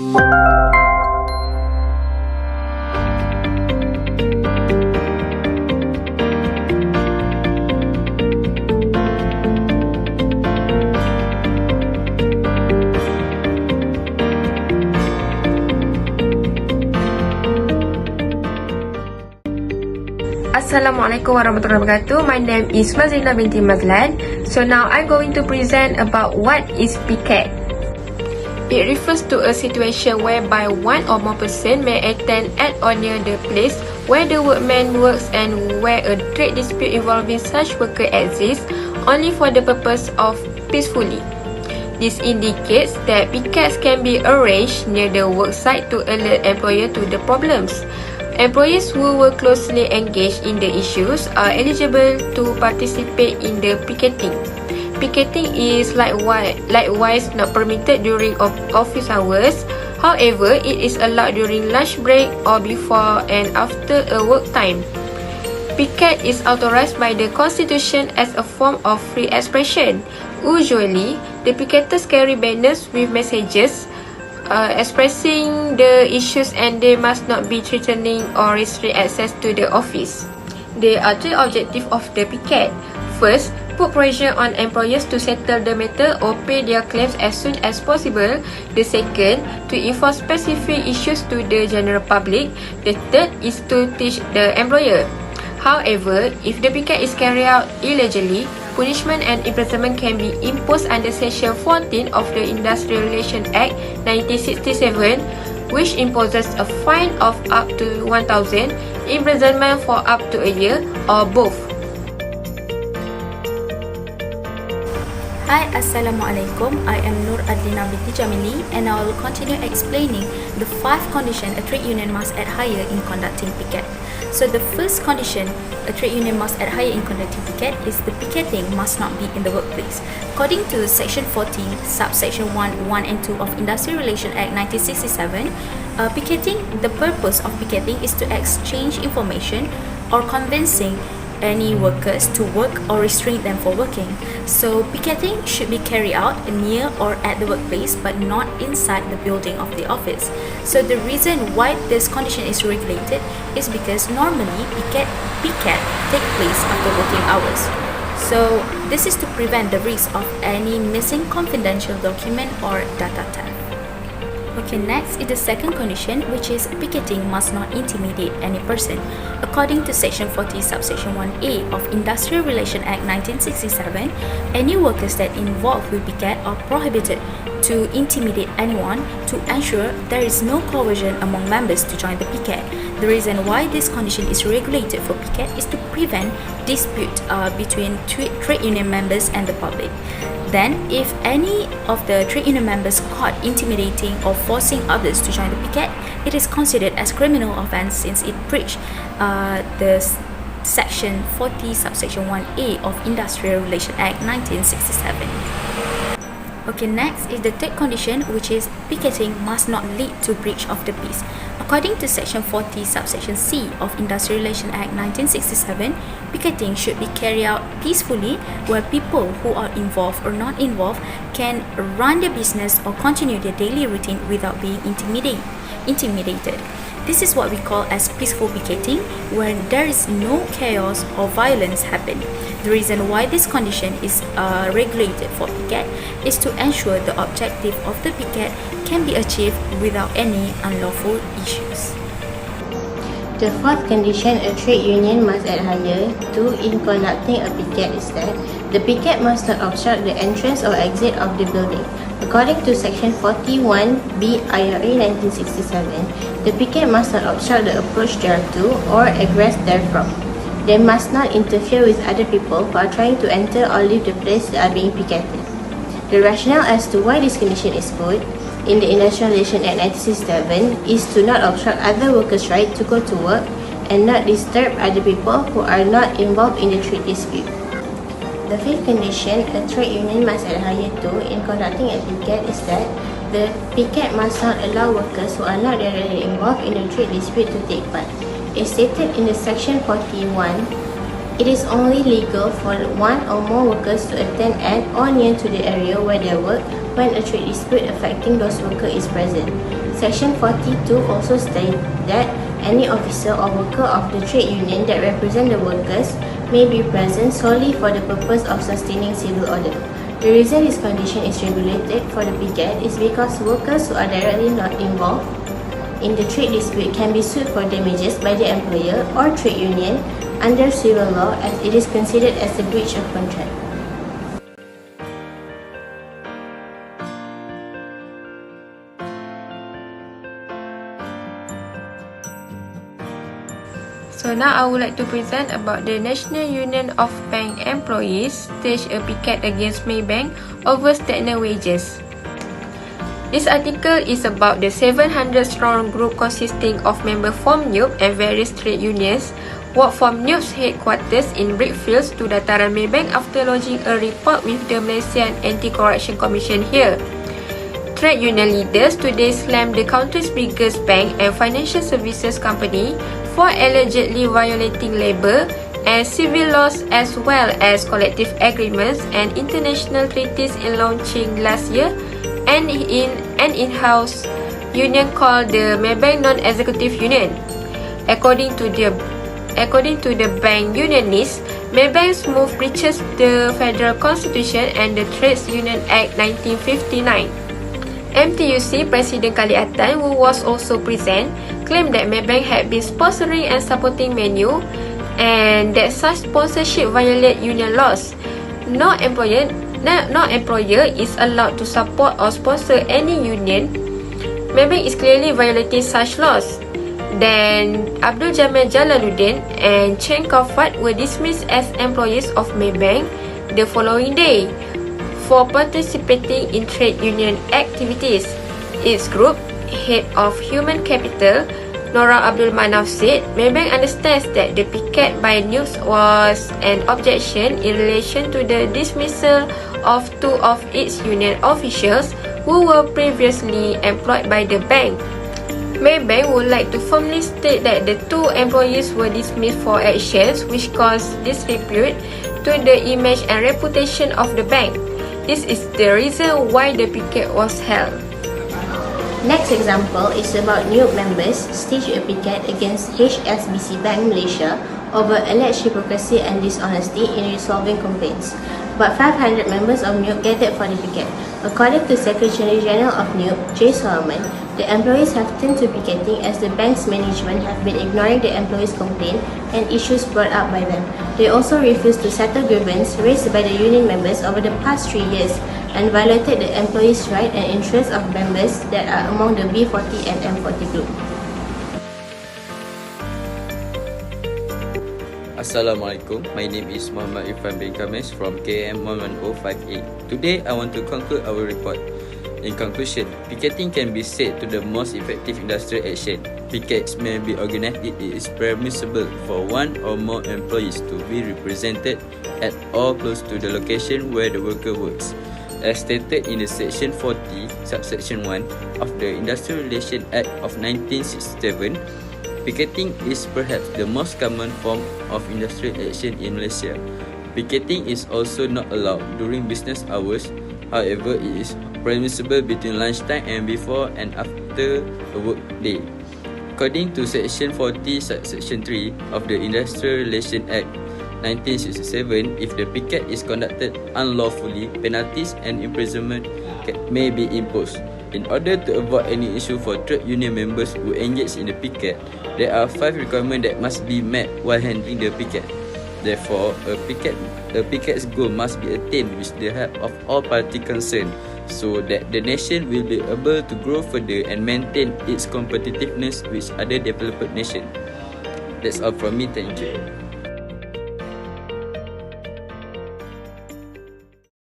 Assalamualaikum warahmatullahi wabarakatuh. My name is Mazriena binti Mazlan. So now I'm going to present about what is Picket. It refers to a situation whereby one or more person may attend at or near the place where the workman works and where a trade dispute involving such worker exists only for the purpose of peacefully. This indicates that pickets can be arranged near the worksite to alert employer to the problems. Employees who were closely engaged in the issues are eligible to participate in the picketing. Picketing is likewise not permitted during office hours. However, it is allowed during lunch break or before and after a work time. Picket is authorized by the Constitution as a form of free expression. Usually, the picketers carry banners with messages expressing the issues, and they must not be threatening or restrict access to the office. There are three objectives of the picket. First, put pressure on employers to settle the matter or pay their claims as soon as possible. The second, to enforce specific issues to the general public. The third is to teach the employer. However, if the picket is carried out illegally, punishment and imprisonment can be imposed under Section 14 of the Industrial Relations Act 1967, which imposes a fine of up to 1,000, imprisonment for up to a year, or both. Hi, Assalamualaikum. I am Nur Adliena binti Jamili, and I will continue explaining the 5 conditions a trade union must adhere in conducting picket. So the first condition a trade union must adhere in conducting picket is the picketing must not be in the workplace. According to Section 40, subsection 1 and 2 of Industrial Relations Act 1967, the purpose of picketing is to exchange information or convincing any workers to work or restrain them for working. So picketing should be carried out near or at the workplace, but not inside the building of the office. So the reason why this condition is regulated is because normally picket take place after working hours. So this is to prevent the risk of any missing confidential document or data theft. Okay, next is the second condition, which is picketing must not intimidate any person. According to Section 40, subsection 1A of Industrial Relations Act 1967, any workers that involved with picket are prohibited to intimidate anyone to ensure there is no coercion among members to join the picket. The reason why this condition is regulated for picket is to prevent dispute between trade union members and the public. Then, if any of the trade union members caught intimidating or forcing others to join the picket, it is considered as criminal offence since it breached the Section 40, subsection 1A of Industrial Relations Act 1967. Okay, next is the third condition, which is picketing must not lead to breach of the peace. According to Section 40, subsection C of Industrial Relations Act 1967, picketing should be carried out peacefully, where people who are involved or not involved can run their business or continue their daily routine without being intimidated. This is what we call as peaceful picketing, where there is no chaos or violence happening. The reason why this condition is regulated for picket is to ensure the objective of the picket can be achieved without any unlawful issues. The fourth condition a trade union must adhere to in conducting a picket is that the picket must not obstruct the entrance or exit of the building. According to Section 41B IRA 1967, the picket must not obstruct the approach thereto or egress therefrom. They must not interfere with other people who are trying to enter or leave the place that are being picketed. The rationale as to why this condition is put in the Industrial Relations Act 1967 is to not obstruct other workers' right to go to work and not disturb other people who are not involved in the trade dispute. The fifth condition a trade union must adhere to in conducting a picket is that the picket must not allow workers who are not directly involved in the trade dispute to take part. It's stated in the Section 41 It is only legal for one or more workers to attend at or near to the area where they work when a trade dispute affecting those workers is present. Section 42 also states that any officer or worker of the trade union that represent the workers may be present solely for the purpose of sustaining civil order. The reason this condition is regulated for the picket is because workers who are directly not involved in the trade dispute can be sued for damages by the employer or trade union under civil law as it is considered as a breach of contract. So now I would like to present about the National Union of Bank Employees staged a picket against Maybank over stagnant wages. This article is about the 700-strong group consisting of members from NUB and various trade unions walked from NUB's headquarters in Brickfields to Dataran Maybank after lodging a report with the Malaysian Anti-Corruption Commission here. Trade union leaders today slammed the country's biggest bank and financial services company for allegedly violating labour and civil laws as well as collective agreements and international treaties in launching last year and in an in-house union called the Maybank Non-Executive Union. According to the bank unionists, Maybank's move breaches the Federal Constitution and the Trades Union Act 1959. MTUC President Kaliatan, who was also present, claimed that Maybank had been sponsoring and supporting Manu and that such sponsorship violate union laws. No employer is allowed to support or sponsor any union. Maybank is clearly violating such laws. Then Abdul Jamil Jalaluddin and Chen Kaufat were dismissed as employees of Maybank the following day for participating in trade union activities. Its group head of human capital, Nora Abdul Manaf, said Maybank understands that the picket by NUBS was an objection in relation to the dismissal of two of its union officials who were previously employed by the bank. Maybank would like to firmly state that the two employees were dismissed for actions which caused disrepute to the image and reputation of the bank. This is the reason why the picket was held. Next example is about NUB members staged a picket against HSBC Bank Malaysia over alleged hypocrisy and dishonesty in resolving complaints. About 500 members of NUB gathered for the picket. According to Secretary General of NUB, J. Solomon, the employees have turned to picketing as the bank's management have been ignoring the employees' complaint and issues brought up by them. They also refused to settle grievances raised by the union members over the past 3 years and violated the employees' rights and interests of members that are among the B40 and M40 group. Assalamualaikum, my name is Muhammad Irfan bin Kamis from KM 11058. Today, I want to conclude our report. In conclusion, picketing can be said to the most effective industrial action. Pickets may be organized if it is permissible for one or more employees to be represented at or close to the location where the worker works. As stated in the Section 40, Subsection 1 of the Industrial Relations Act of 1967, picketing is perhaps the most common form of industrial action in Malaysia. Picketing is also not allowed during business hours. However, it is permissible between lunchtime and before and after a work day. According to Section 40, Subsection 3 of the Industrial Relations Act 1967, if the picket is conducted unlawfully, penalties and imprisonment may be imposed. In order to avoid any issue for trade union members who engage in the picket, there are 5 requirements that must be met while handling the picket. Therefore, a picket's goal must be attained with the help of all parties concerned, so that the nation will be able to grow further and maintain its competitiveness with other developed nations. That's all from me. Thank you.